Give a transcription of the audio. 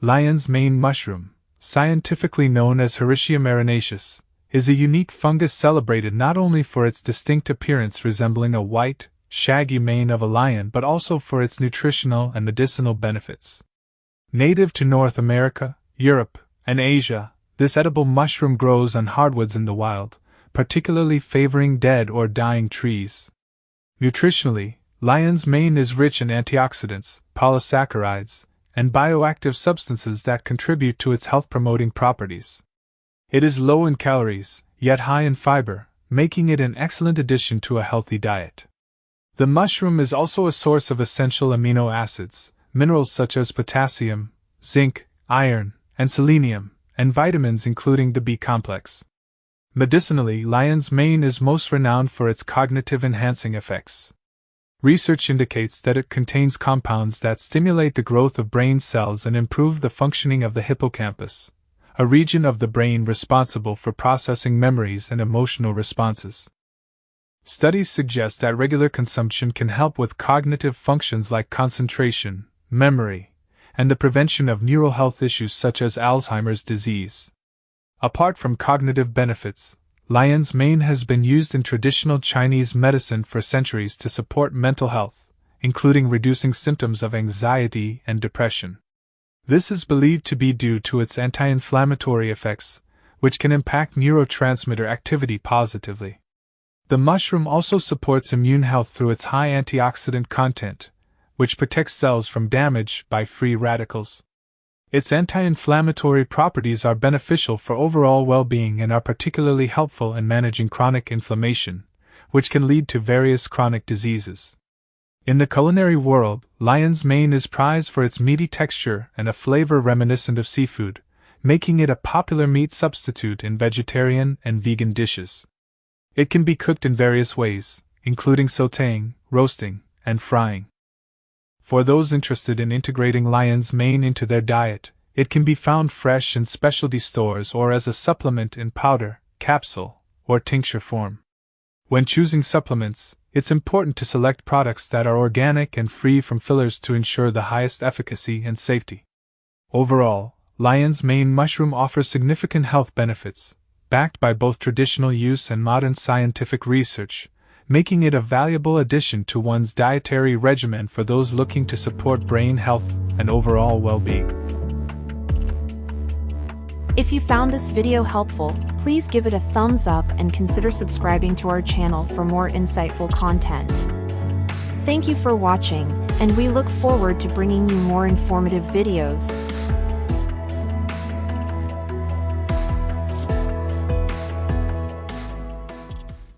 Lion's mane mushroom, scientifically known as Hericium erinaceus, is a unique fungus celebrated not only for its distinct appearance resembling a white, shaggy mane of a lion but also for its nutritional and medicinal benefits. Native to North America, Europe, and Asia, this edible mushroom grows on hardwoods in the wild, particularly favoring dead or dying trees. Nutritionally, lion's mane is rich in antioxidants, polysaccharides, and bioactive substances that contribute to its health-promoting properties. It is low in calories, yet high in fiber, making it an excellent addition to a healthy diet. The mushroom is also a source of essential amino acids, minerals such as potassium, zinc, iron, and selenium, and vitamins including the B complex. Medicinally, lion's mane is most renowned for its cognitive-enhancing effects. Research indicates that it contains compounds that stimulate the growth of brain cells and improve the functioning of the hippocampus, a region of the brain responsible for processing memories and emotional responses. Studies suggest that regular consumption can help with cognitive functions like concentration, memory, and the prevention of neural health issues such as Alzheimer's disease. Apart from cognitive benefits, lion's mane has been used in traditional Chinese medicine for centuries to support mental health, including reducing symptoms of anxiety and depression. This is believed to be due to its anti-inflammatory effects, which can impact neurotransmitter activity positively. The mushroom also supports immune health through its high antioxidant content, which protects cells from damage by free radicals. Its anti-inflammatory properties are beneficial for overall well-being and are particularly helpful in managing chronic inflammation, which can lead to various chronic diseases. In the culinary world, lion's mane is prized for its meaty texture and a flavor reminiscent of seafood, making it a popular meat substitute in vegetarian and vegan dishes. It can be cooked in various ways, including sautéing, roasting, and frying. For those interested in integrating lion's mane into their diet, it can be found fresh in specialty stores or as a supplement in powder, capsule, or tincture form. When choosing supplements, it's important to select products that are organic and free from fillers to ensure the highest efficacy and safety. Overall, lion's mane mushroom offers significant health benefits, backed by both traditional use and modern scientific research, making it a valuable addition to one's dietary regimen for those looking to support brain health and overall well-being. If you found this video helpful, please give it a thumbs up and consider subscribing to our channel for more insightful content. Thank you for watching, and we look forward to bringing you more informative videos.